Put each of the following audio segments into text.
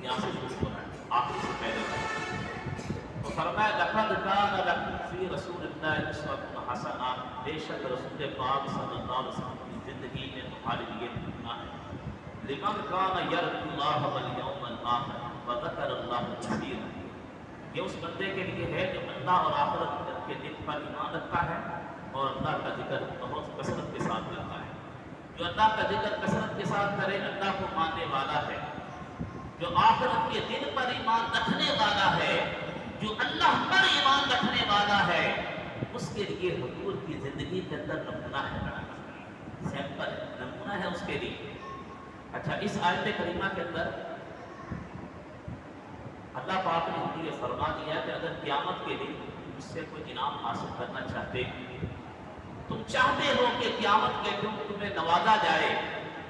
یہاں سے شروع ہو رہا ہے آخر سے پہلے. تو فرمایا لقد کان لکم فی رسول اللہ اسوۃ حسنہ، بے شک رسول پاک صلی اللہ علیہ وسلم کی زندگی میں تمہارے لیے نمونہ ہے. لمن کان یرجو اللہ والیوم الآخر وذکر اللہ کثیرا، یہ اس بندے کے لیے ہے جو اللہ اور آخرت کے دن پر ایمان رکھتا ہے اور اللہ کا ذکر بہت کثرت کے ساتھ کرتا ہے. جو اللہ کا ذکر کثرت کے ساتھ کرے اللہ کو ماننے والا ہے. جو آخرت کے دن پر ایمان رکھنے والا ہے، جو اللہ پر ایمان رکھنے والا ہے، اس کے لیے حضور کی زندگی کے اندر نمونہ ہے، سیمپل ہے، نمونہ ہے اس کے لیے. اچھا، اس آیت کریمہ کے اندر اللہ پاک نے ہمیں یہ فرما دیا کہ اگر قیامت کے دن اس سے کوئی انعام حاصل کرنا چاہتے، تم چاہتے ہو کہ قیامت کے دن تمہیں نوازا جائے،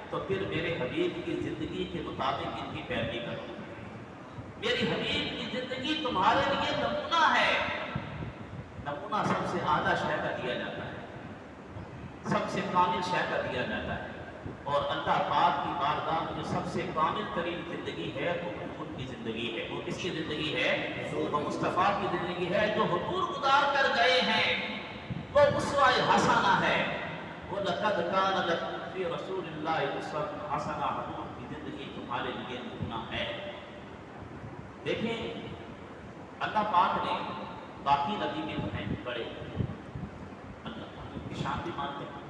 تو پھر میرے حبیب کی زندگی کے مطابق ان کی پیروی کرو. میری حبیب کی زندگی تمہارے لیے نمونہ ہے. نمونہ سب سے اعلیٰ شے کا دیا جاتا ہے، سب سے کامل شے کا دیا جاتا ہے. اور اللہ پاک کی بارگاہ میں جو سب سے کامل ترین زندگی ہے وہ حضور کی زندگی ہے. وہ کس کی زندگی ہے؟ وہ مصطفیٰ کی زندگی ہے. جو حضور گزار کر گئے ہیں وہ اسوہ حسنہ ہے. وہ لقد کان لکم فی رسول اللہ اسوۃ حسنہ، حضور کی زندگی تمہارے لیے نمونہ ہے. دیکھیں، اللہ پاک نے باقی نبی میں ہمیں بڑے اللہ کی شان بھی مانتے ہیں،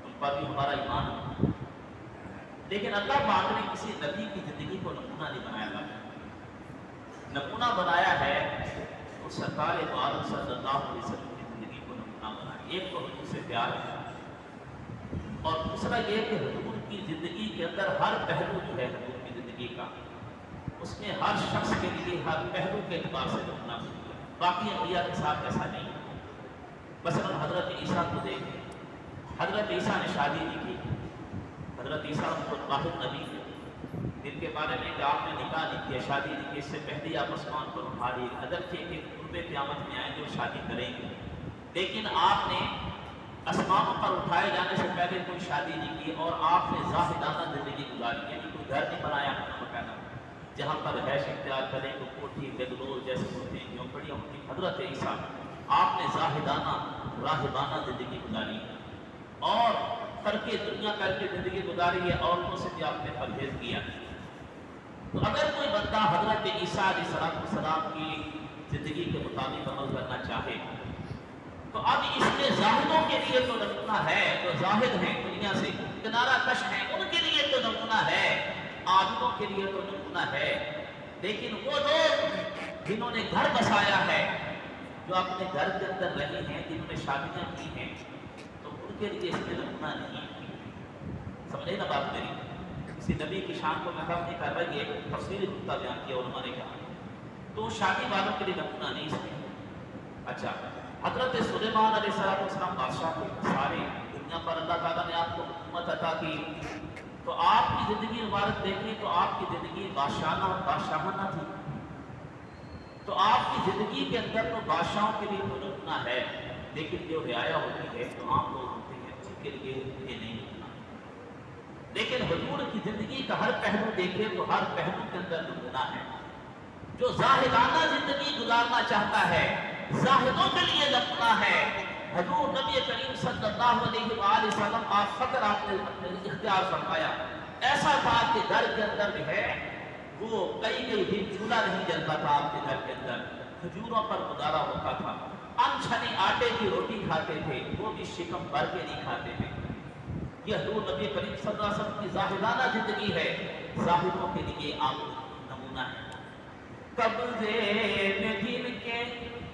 ان پر بھی ہمارا ایمان ہے، لیکن اللہ پاک نے کسی نبی کی زندگی کو نمونہ نہیں بنایا. نمونہ بنایا ہے اس سرکار دو عالم صلی اللہ علیہ وسلم کی زندگی کو نمونہ بنایا. ایک تو حضور سے پیار ہے، اور دوسرا یہ کہ حضور کی زندگی کے اندر ہر پہلو جو ہے حضور کی زندگی کا، اس میں ہر شخص کے لیے ہر پہلو کے اعتبار سے نمونہ بنایا. باقی انبیاء کے ساتھ ایسا نہیں. مثلا حضرت عیسیٰ کو دیکھیں، حضرت عیسیٰ نے شادی نہیں کی. حضرت عیسیٰ خود واحد نبی ہے جن کے بارے میں کہ آپ نے نکاح نہیں کیا، شادی نہیں کی، اس سے پہلے آپ آسمان پر اٹھا لیے. اگرچہ کہ قرب قیامت میں آئیں گے اور شادی کریں گے، لیکن آپ نے آسمانوں پر اٹھائے جانے سے پہلے کوئی شادی نہیں کی، اور آپ نے زاہدانہ زندگی گزاری. یعنی کوئی گھر نہیں بنایا باقاعدہ جہاں پر رہائش اختیار کریں، کوئی کوٹھی بنگلور جیسے ہوتے ہیں، جھونپڑیاں ہوتی. حضرت عیسیٰ آپ نے زاہدانہ راہبانہ زندگی گزاری اور ترک دنیا کر کے زندگی گزاری ہے. عورتوں سے بھی آپ نے پرہیز کیا. تو اگر کوئی بندہ حضرت عیسیٰ علیہ السلام کی زندگی کے مطابق عمل کرنا چاہے، تو اب اس میں زاہدوں کے لیے تو نمونہ ہے، جو زاہد ہیں دنیا سے کنارہ کش ہیں، ان کے لیے تو نمونہ ہے، عابدوں کے لیے تو نمونہ ہے. لیکن وہ لوگ جنہوں نے گھر بسایا ہے، جو اپنے گھر کے اندر رہے ہیں، جنہوں نے شادیاں کی ہیں، تو ان کے لیے اس میں نمونہ نہیں ہے. سمجھے نا بات میری؟ کسی نبی کی شان کو میں کم نہیں کر رہا، یہ تفصیلی نقطہ بیان کیا علماء نے کہا. تو شادی والوں کے لیے نمونہ نہیں اس میں. اچھا، حضرت سلیمان علیہ السلام بادشاہ تھے، سارے دنیا پر اللہ تعالیٰ نے آپ کو حکومت عطا کی. تو آپ کی زندگی مبارک دیکھیں تو آپ کی زندگی بادشاہانہ تھی. تو آپ کی زندگی کے اندر تو بادشاہوں کے لیے تو نمونہ ہے، لیکن جو رعایا ہوتی ہے جو عام لوگ ہوتے ہیں ان کے لیے یہ نہیں نمونہ. لیکن حضور کی زندگی کا ہر پہلو دیکھیں تو ہر پہلو کے اندر نمونہ ہے. جو زاہدانہ زندگی گزارنا چاہتا ہے، زاہدوں کے لیے نمونہ ہے. حضور نبی کریم صلی اللہ علیہ وآلہ وسلم آپ فقر آپ نے اختیار فرمایا. ایسا تھا کہ گھر کے اندر جو ہے وہ کئی دن چولہا نہیں جلتا تھا. آپ کے گھر کے اندر کھجوروں پر گزارا ہوتا تھا. انچھنی آٹے کی روٹی کھاتے تھے، وہ بھی شکم بھر کے نہیں کھاتے تھے. یہ حضور نبی کریم صلی اللہ علیہ وسلم کی زاہدانہ زندگی ہے. زاہدوں کے لیے آپ نمونہ ہے. قبضے میں جن کے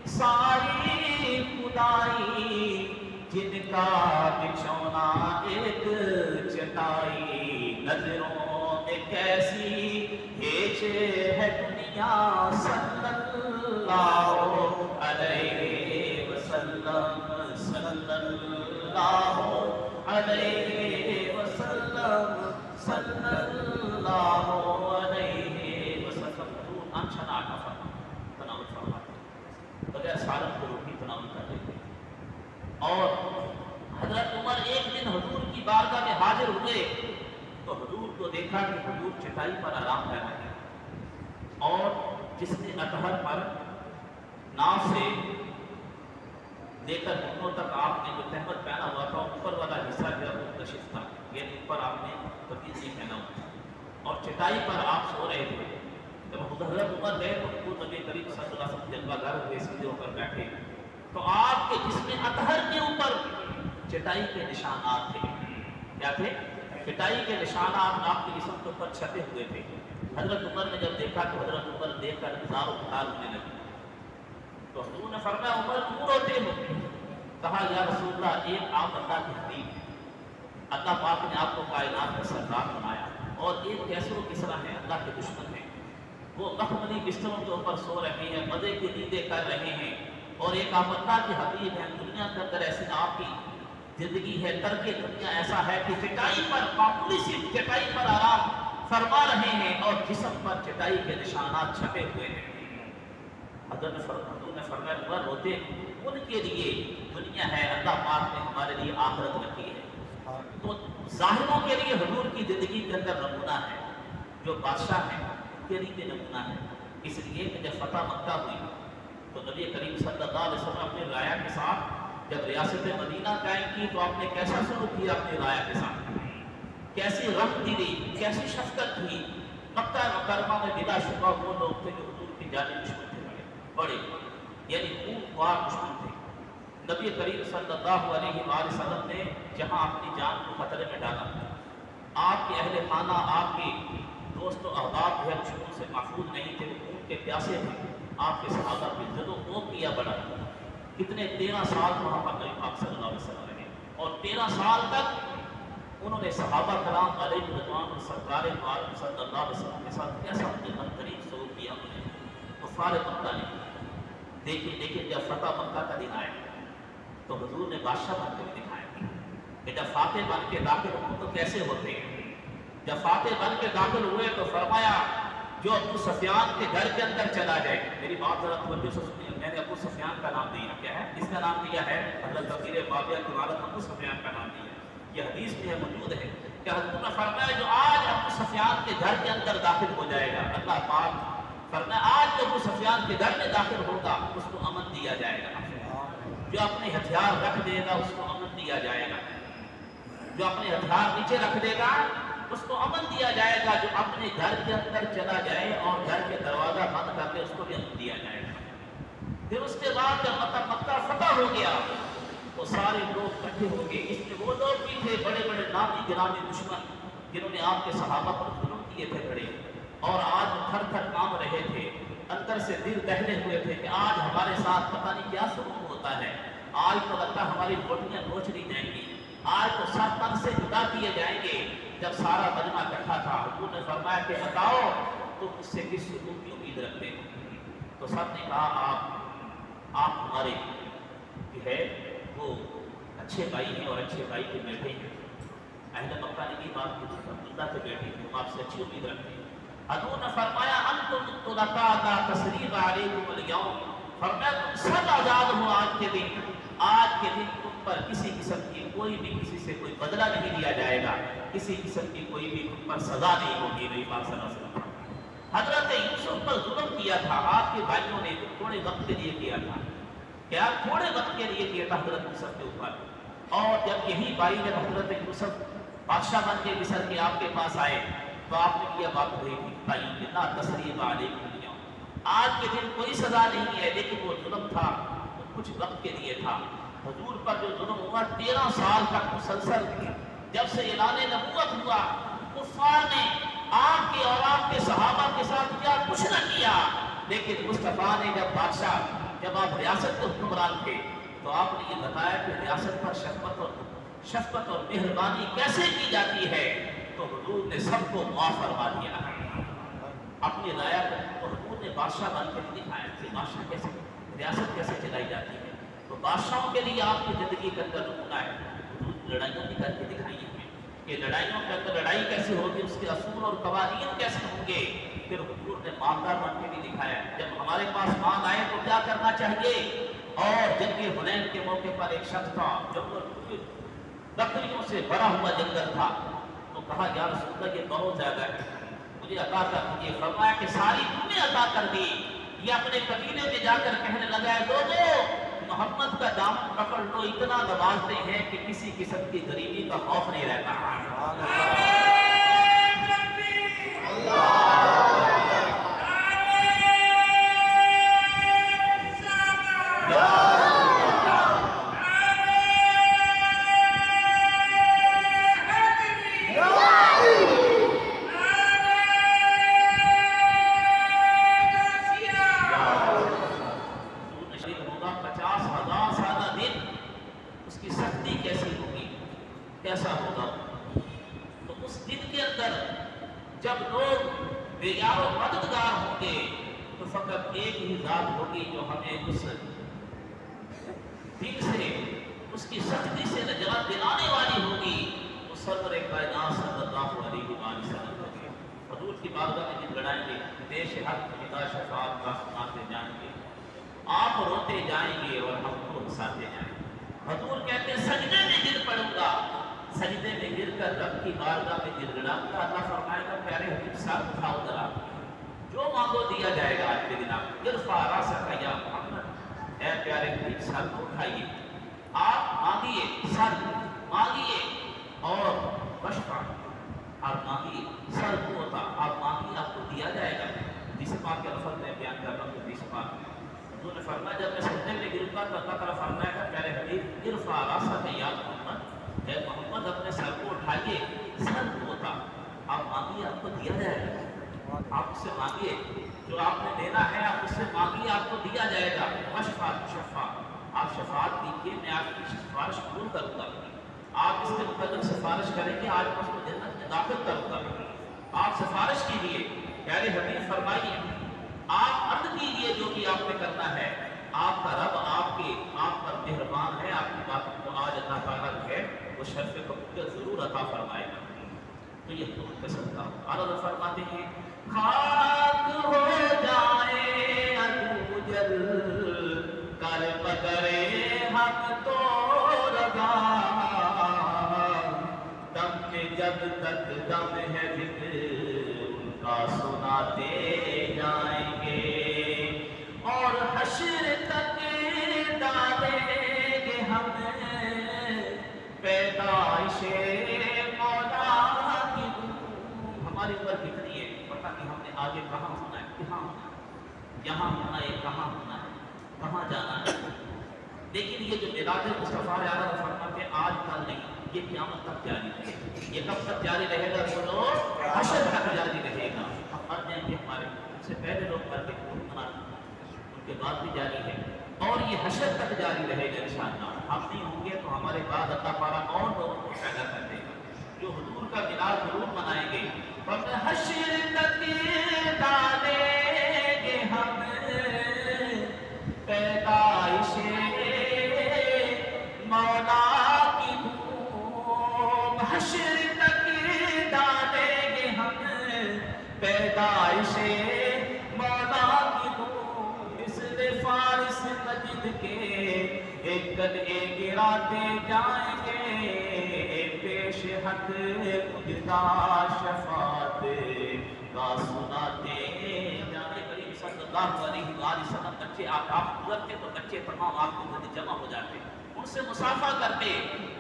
ساری خدائی، جن کا بچھونا ایک چٹائی، نظروں میں کیسی ہیچ ہے دنیا صلی اللہ علیہ وسلم، صلی اللہ علیہ وسلم، صلی اللہ علیہ وسلم. انچھنا آٹا فرما تناول فرما بغیر سالن کو روٹی تناول کر دیتے. اور حضرت عمر ایک دن حضور کی بارگاہ میں حاضر ہوئے تو حضور کو دیکھا کہ حضور چٹائی پر آرام کر رہے ہیں. اور جس نے اطہر پر ناف سے لے کر گھٹنوں تک آپ نے جو تہمت پہنا ہوا تھا اوپر والا حصہ جو کشف تھا، یعنی اوپر آپ نے پتیز نہیں پہنا ہوا اور چٹائی پر آپ سو رہے تھے۔ جب حضرت عمر گئے تو خود نبی کریم صلی اللہ علیہ وسلم جلوہ گر ہوئے سیدھے ہو کر بیٹھے تو آپ کے جسم اطہر کے اوپر چٹائی کے نشانات تھے۔ کیا تھے؟ چٹائی کے نشانات آپ کے جسم کے اوپر چھپے ہوئے تھے۔ حضرت عمر نے جب دیکھا تو حضرت عمر دیکھ کر ہزار و ہزار ہونے لگے تو حضور نے فرمایا عمر کیوں روتے ہو؟ کہا یا رسول اللہ ایک آپ اللہ کی حبیب ہیں، اللہ پاک نے آپ کو کائنات کا سردار بنایا، اور ایک کیسر و کسرا ہے اللہ کے دشمن ہیں، وہ مخملی بستروں کے اوپر سو رہے ہیں، مزے کی نیندیں کر رہے ہیں، اور ایک آپ اللہ کی حبیب ہیں، دنیا کے اندر ایسی آپ کی زندگی ہے، ترک دنیا ایسا ہے کہ چٹائی پر معمولی سی چٹائی پر آرام فرما رہے ہیں اور جسم پر چٹائی کے نشانات چھپے ہوئے ہیں۔ حضرت نے فرمایا عمر روتے ان کے لیے دنیا ہے، اللہ پاک نے ہمارے لیے آخرت رکھی ہے۔ تو ظاہروں کے لیے حضور کی زندگی کے اندر نمونہ ہے، جو بادشاہ ہیں ان کے لیے نمونہ ہے۔ اس لیے کہ جب فتح مکہ ہوئی تو نبی کریم صلی اللہ علیہ وسلم اپنے رایا کے ساتھ جب ریاست مدینہ قائم کی تو آپ نے کیسا سلوک کیا اپنے رایا کے ساتھ، کیسی رحم دلی، کیسی شفقت تھی۔ مکہ مکرمہ میں بلا شبہ وہ لوگ تھے جو حضور کی جانب دشمن تھے، بڑے یعنی خوار دشمن تھے۔ نبی کریم صلی اللہ علیہ وآلہ وسلم نے جہاں اپنی جان کو خطرے میں ڈالا، آپ کے اہل خانہ، آپ کے دوست و احباب جو ہے دشمنوں سے محفوظ نہیں تھے، وہ خون کے پیاسے تھے، آپ کے صحابہ کی زد و خوف کیا بڑا، کتنے 13 سال وہاں پر نبی پاک صلی اللہ علیہ وسلم رہے، اور 13 سال تک انہوں نے صحابہ کرام علیہ رضوان اور سرکار عالم صلی اللہ علیہ وسلم کے ساتھ کیسا بدترین سلوک کیا انہوں نے کفار مکہ نے۔ لیکن جب فتح مکہ کا دن آیا تو حضور نے بادشاہ بن کے دکھایا کہ جب فاتح بن کے داخل ہوں تو کیسے ہوتے ہیں۔ جب فاتح بن کے داخل ہوئے تو فرمایا جو ابو سفیان کے گھر کے اندر چلا جائے، میری بات ذرا توجہ سے سنیے، میں نے ابو سفیان کا نام دیا، کیا ہے اس کا نام دیا ہے؟ حضرت بکیر بابیہ کی والد ابو سفیان کا نام دیا، یہ حدیث میں موجود ہے کہ حضرت نے فرمایا جو آج ابو سفیان کے گھر کے اندر داخل ہو جائے گا، اللہ پاک فرمایا آج جو ابو سفیان کے گھر میں داخل ہوگا اس کو امن دیا جائے گا، جو اپنے ہتھیار رکھ دے گا اس کو امن دیا جائے گا، جو اپنے ہتھیار نیچے رکھ دے گا اس کو امن دیا جائے گا، جو اپنے گھر کے اندر چلا جائے اور گھر کے دروازہ بند کر کے اس کو بھی امن دیا جائے گا۔ پھر اس کے بعد جب مکہ فتح ہو گیا تو سارے لوگ اکٹھے ہو گئے، اس میں وہ لوگ بھی تھے بڑے بڑے نامی گرامی دشمن جنہوں نے آپ کے صحابہ پر ظلم کیے تھے بڑے، اور آج تھر تھر کام رہے تھے، اندر سے دل دہلے ہوئے تھے کہ آج ہمارے ساتھ پتہ نہیں کیا سلوک ہوتا ہے، آج تو لگتا ہماری بوٹیاں نوچ لی جائیں گی، آج تو سب تن سے جدا کیے جائیں گے۔ جب سارا مجمع اکٹھا تھا حضور نے فرمایا کہ بتاؤ تم مجھ سے کس سلوک کی امید رکھتے ہو؟ تو سب نے کہا آپ ہمارے جو ہے وہ اچھے بھائی ہیں اور اچھے بھائی کے بیٹے ہیں، اہل مکہ نے یہ بات کی عبداللہ کے بیٹے ہیں، ہم آپ سے اچھی امید رکھتے ہیں۔ حضور نے فرمایا انتم طلقاء لا تثریب علیکم اليوم، فرمایا تم سب آزاد ہو آج کے دن، آج کے دن تم پر کسی قسم کی کوئی بھی کسی سے کوئی بدلہ نہیں لیا جائے گا، کسی قسم کی کوئی بھی تم پر سزا نہیں ہوگی۔ نبی پاک صلی اللہ علیہ وسلم حضرت یوسف پر ظلم کیا تھا آپ کے بھائیوں نے، تھوڑے وقت کے لیے کیا تھا، کیا تھوڑے وقت کے لیے کیا تھا حضرت یوسف کے اوپر، اور جب یہی بھائی جب حضرت یوسف بادشاہ بن کے مصر کے آپ کے پاس آئے تو آپ نے کیا بات ہوئی تھی بھائیوں کے لا تثریب علیکم اليوم، آج کے دن کوئی سزا نہیں ہے، لیکن وہ ظلم تھا وہ کچھ وقت کے لیے تھا۔ حضور پر جو ظلم ہوا 13 سال تک مسلسل، جب سے اعلان نبوت ہوا کفار نے آپ کے اور آپ کے صحابہ کے ساتھ کیا کچھ نہ کیا، لیکن مصطفیٰ نے جب آپ ریاست کے حکمران تھے تو آپ نے یہ بتایا کہ ریاست پر شفقت اور مہربانی کیسے کی جاتی ہے، تو حضور نے سب کو معاف فرما دیا اپنی رایا کو، تو حضور نے بادشاہ بن کے دکھایا کہ بادشاہ کیسے ریاست کیسے چلائی جاتی ہے۔ تو بادشاہوں کے لیے آپ کی زندگی کے اندر نمونہ ہے، حضور لڑائیوں بھی کر کے دکھائی ہیں کہ لڑائیوں کے اندر لڑائی کیسے ہوگی، اس کے اصول اور قوانین کیسے ہوں گے۔ پھر حضور نے مالدار بن کے بھی دکھایا، جب ہمارے پاس مال آئے تو کیا کرنا چاہیے۔ اور جنگ حنین کے موقع پر ایک شخص تھا جنگل بکریوں سے بھرا ہوا جنگل تھا، تو کہا یا رسول اللہ یہ بہت زیادہ ہے، مجھے عطا کر دیجیے۔ فرمایا کہ ساری تمہیں عطا کر دی۔ یہ اپنے قبیلے میں جا کر کہنے لگا ہے لوگوں محمد کا دامن پکڑ لو، اتنا نوازتے ہیں کہ کسی قسم کی غریبی کا خوف نہیں رہتا۔ کیسا ہوگا؟ تو اس دن کے اندر جب لوگ بے یار و مددگار ہوں گے تو فقط ایک ہی ذات ہوگی جو ہمیں اس دن سے، اس کی سختی سے نجات دلانے والی ہوگی، وہ سرور کائنات صلی اللہ علیہ وسلم ہوگی۔ حضور کی بارگاہ میں گڑائیں گے، دیش حق خدا شفاعت کا سناتے جائیں گے، آپ روتے جائیں گے اور ہم کو ہنساتے جائیں گے۔ حضور کہتے ہیں سجدے میں گر پڑوں گا، سجدے میں گر کر رب کی بارگاہ میں گر گڑا گا۔ اللہ فرمائے گا پیارے حبیب صاحب اٹھاؤ ذرا، جو مانگو دیا جائے گا آج کے دن۔ آپ ارفع راسک یا محمد، اے پیارے حبیب صاحب کو اٹھائیے، آپ مانگیے، سر مانگیے اور وشفع، آپ مانگیے، سر ہوتا آپ مانگیے، آپ کو دیا جائے گا۔ حدیث پاک کے لفظ میں بیان کر رہا ہوں، حدیث پاک حضور نے فرمایا جب میں سجدے میں گروں گا تو اللہ تعالیٰ فرمائے گا پیارے حبیب ارفع راسک یا محمد، اے محمد اپنے سر کو اٹھائیے، سر ہوتا آپ مانگیے، آپ کو دیا جائے گا۔ آپ اس سے مانگیے، جو آپ نے لینا ہے آپ اس سے مانگیے، آپ کو دیا جائے گا۔ وشفع شفاعت، آپ شفاعت دیجیے، میں آپ کی سفارش قبول کروں گا۔ آپ اس کے متعلق سفارش کریں گے، آج میں اس کو جنت میں داخل کروں گا۔ آپ سفارش کیجیے، پیارے حبیب فرمائیے، آپ عرض کیجیے جو بھی آپ نے کرنا ہے، آپ کا رب آپ پر مہربان ہے، آپ کی باتوں کو آج اللہ تعالیٰ ہے وہ شرف قبولیت ضرور عطا فرمائے گا۔ تو یہ حضور کے صدقہ عرض فرماتے ہیں خاک ہو جائے ابو جل کر پکڑے حق تو رضا، دم میں جب تک دم ہے ذکر ان کا سناتے جائیں گے، اور حشر تک ڈالیں گے ہم پیدائش مولا کی۔ ہماری عمر کتنی ہے پتہ نہیں، ہم نے آگے کہاں ہونا ہے، کہاں ہونا ہے، یہاں ہونا ہے، کہاں ہونا ہے، کہاں جانا ہے۔ لیکن یہ جو میلاد مصطفیٰ علیہ فرماتے ہیں آج کل نہیں، یہ قیامت تک جاری رہے گا۔ یہ کب تک جاری رہے گا؟ بولو حشر تک جاری رہے گا۔ ہم مر جائیں گے، ہمارے سے پہلے لوگ مر کے مناتے ہیں، ان کے بعد بھی جاری ہے، اور یہ حشر تک جاری رہے گا انشاءاللہ۔ ہم نہیں ہوں گے تو ہمارے بعد اللہ تعالیٰ اور لوگوں کو پیدا کر دے گا جو حضور کا میلاد ضرور منائیں گے۔ حشر تک ڈالیں گے ہم پیدائش مولا کی دھوم، حشر تک ڈالیں گے ہم پیدائش مولا کی دھوم، مثل فارس مجد کے ایک گل گراتے جائیں گے، پیش حق مجدہ شفاعت کا سناتے جانے۔ کریم صلی اللہ علیہ وسلم بچے آپ گزرتے تو بچے تمام آپ کے گھر جمع ہو جاتے، ان سے مصافحہ کرتے۔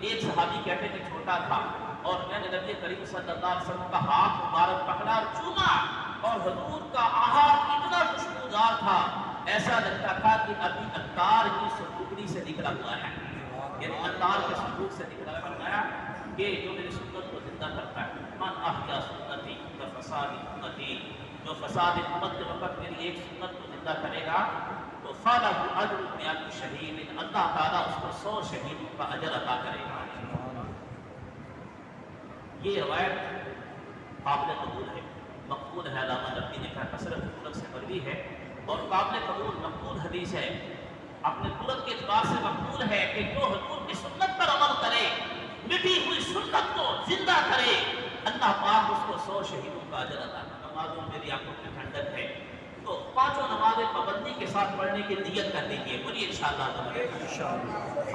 ایک صحابی کہتے کہ چھوٹا تھا اور میں نے نبی کریم صلی اللہ علیہ وسلم کا ہاتھ مبارک پکڑا اور چوما، اور حضور کا ہاتھ اتنا خوشبودار تھا ایسا لگتا تھا کہ ابھی عطار کی سنبوکڑی سے نکلا ہوا ہے، یعنی عطار کے سنبوک سے نکلا۔ فرمایا کہ جو میری سنت کو زندہ کرتا ہے، من احیا سنتی فساد امتی، جو فساد امت کے وقت میری ایک سنت کو زندہ کرے گا تو فالہ اجر میات شہید، اللہ تعالیٰ اس کو 100 شہیدوں کا اجر عطا کرے گا۔ یہ روایت قابل قبول ہے، مقبول ہے، علامہ نبوی نے کہا کثرت طرق سے مروی ہے اور قابل قبول مقبول حدیث ہے، اپنے طرق کے اعتبار سے مقبول ہے کہ جو حضور کی سنت پر عمل کرے، مٹی ہوئی سنت کو زندہ کرے، اللہ پاک اس کو 100 شہیدوں کا اجر عطا کرے۔ نمازوں میری آنکھوں کی ٹھنڈک ہے، تو 5 نمازیں پابندی کے ساتھ پڑھنے کی نیت کر لیجیے، بولیے انشاءاللہ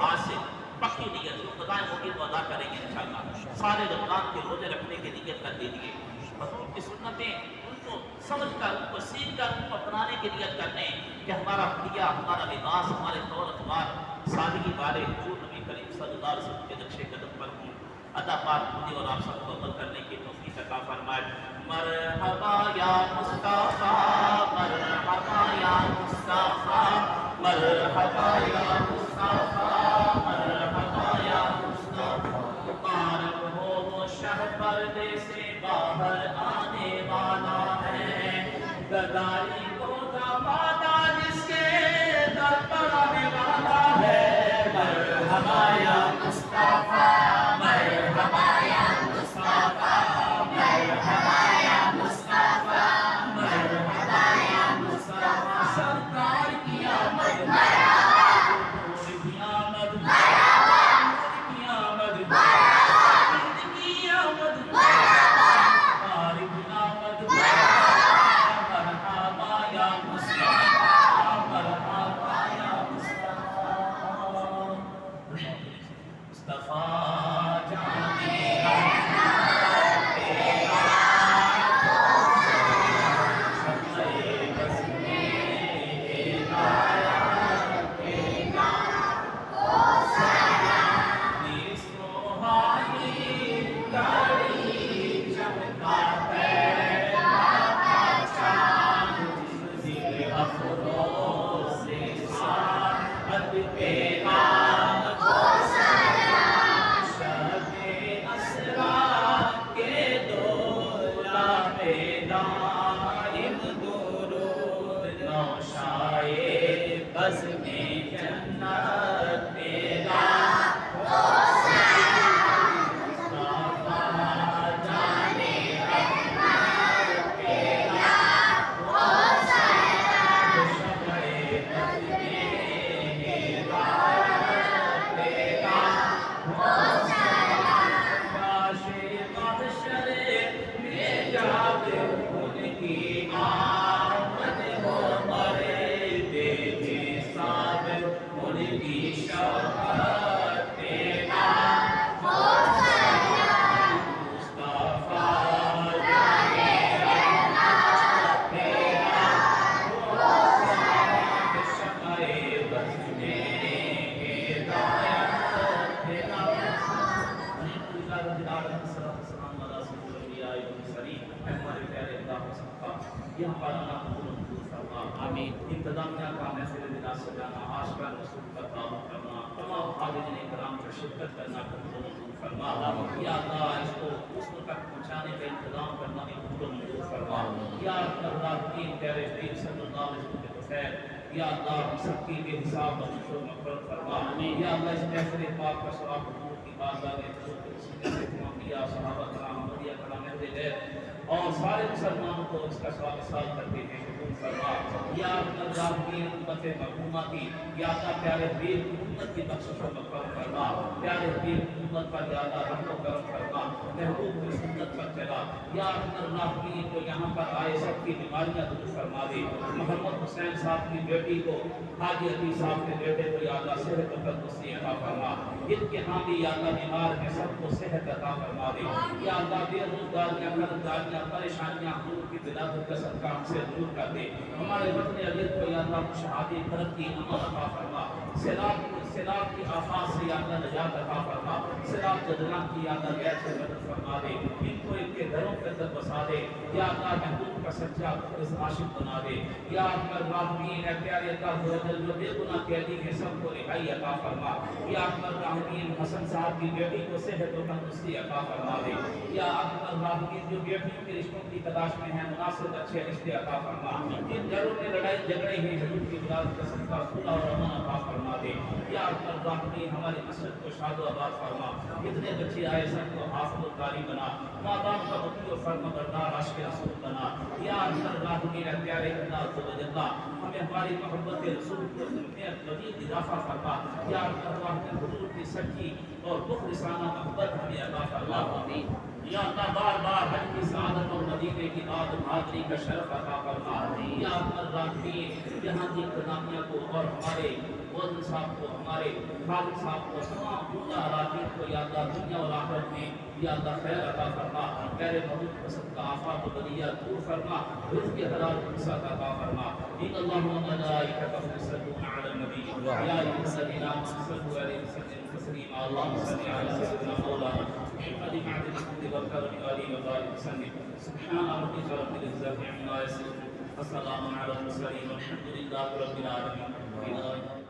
آج سے پکی نیت، جو قضائیں ہوگی تو ادا کریں گے انشاءاللہ۔ سارے رمضان کے روزے رکھنے کی نیت کر لیجیے، حضور کی سنتیں سمجھ کر ان کو سیکھ کر ان کو اپنانے کی نیت کرنے کہ ہمارا حلیہ ہمارا لباس ہمارے طور اطوار سادگی والے حضور نبی کریم صلی اللہ علیہ وسلم کے نقش قدم پر ہوں. اللہ پاک مجھے اور آپ سب کو عمل کرنے کی توفیق عطا فرمائے. مرحبا یا مصطفیٰ مرحبا یا مصطفیٰ مرحبا یا مصطفیٰ مرحبا یا مصطفیٰ. مبارک ہو وہ شہ پردے سے باہر آنے والا ہے, گدائی کو دباتا جس کے در پر آنے والا ہے. مرحبا یا مصطفیٰ مرحبا یا مصطفیٰ مرحبا یا مصطفیٰ مرحبا یا مصطفیٰ. سرکار کی آمد مرحبا, نور کی آمد مرحبا, نور کی آمد مرحبا, ہند کی آمد مرحبا, سرکار کی آمد مرحبا. مرحبا یا مصطفیٰ مرحبا یا مصطفیٰ. مصطفیٰ جانے انتظامیہ کا محفل بنا سجانا, عاشقاں رسول کا تعارف کرنا, تمام حاضرین کرام کا شرکت کرنا قبول منظور فرما. یا اللہ اس کو حسن تک پہنچانے کا انتظام کرنا قبول منظور فرما. یا اللہ دین پیارے حبیب صلی اللہ علیہ وسلم کے بخیر. یا اللہ ہم سب کی بے حساب بخشش و مغفرت فرما. یا اللہ اس محفل پاک کا ثواب حضور کی بارگاہ میں انبیاء صحابہ کرام اولیاء کرام اہل بیت اور سارے مسلمانوں کو اس کا ثواب حاصل کرتے ہیں قبول فرما. یا اللہ کی امت مرحومہ کی, یا اللہ پیارے حبیب کی امت کی بخشش و مغفرت فرما. پیارے حبیب کی امت پر یا اللہ رحم و کرم فرما, محبوب کی سنت پر چلا. یا اللہ کی جو یہاں پر آئے سب کی بیماریاں دور فرما دے. محمد حسین صاحب کی بیٹی کو, حاجی علی صاحب کے بیٹے کو یا اللہ صحت و تندرستی عطا فرما. جن کے ہاں بھی یا اللہ بیمار ہیں سب کو صحت عطا فرما دے. یا اللہ بے روزگاریاں قرضداریاں پریشانیاں دور کی بلادت کا صدقہ ہم سے دور کر دے. ہمارے وطن عزیز کو یا اللہ خوشحالی ترقی امن عطا فرما. سیلاب کی آفات سے یا اللہ نجات عطا فرما. سیلاب جدنا کی یا اللہ غیر سے مدد فرما دے. ان کو ان کے گھروں کے اندر بسا دے. یا اللہ محبوب کا سچا عاشق بنا دے. یا اللہ راحمین اے پیارے اللہ جو بے گناہ قیدی ہیں سب کو رہائی عطا فرما. یا اللہ راحمین حسن صاحب کی بیٹی کو صحت و تندرستی عطا فرما دے. یا اللہ راحمین جو بیٹیوں کے رشتوں کی تلاش میں ہیں مناسب اچھے رشتے عطا فرما. جن گھروں میں لڑائی جھگڑے ہیں حضور کی ولادت کا صدقہ صلح اور امن عطا فرما دے. یا اللہ راحمین ہماری مسجد کو شاد و آباد فرما. جتنے بچے آئے سب کو حافظ و قاری بنا. ماں باپ کا مطیع و فرما بردار عاشق رسول بنا. یا اللہ راحمین اے پیارے اللہ عز و جل ہمیں ہماری محبت رسول کو مزید اضافہ فرما. یا اللہ حضور کی سچی اور مخلصانہ محبت ہمیں عطا فرما. یا اللہ بار بار حج کی سعادت اور مدینے کی عادت حاضری کا شرف عطا فرما. یا اللہ راحمین یہاں کی انتظامیہ کو اور ہمارے مؤذن صاحب کو، ہمارے خالد صاحب کو، تمام جملہ اراکین کو یا اللہ دنیا اور آخرت میں یا اللہ خیر عطا فرما، غیر محمود قسم کا آفات و بلیہ دور فرما، رزق حلال رزق عطا فرما۔ ان اللہ و ملائکتہ یصلون علی النبی یا ایھا الذین آمنوا صلوا علیہ وسلموا تسلیما، اللهم صل علی سیدنا مولانا محمد معدن الجود والکرم وآلہ وبارک وسلم۔ سبحان ربک رب العزة عما یصفون، وسلام علی المرسلین والحمد للہ رب العالمین۔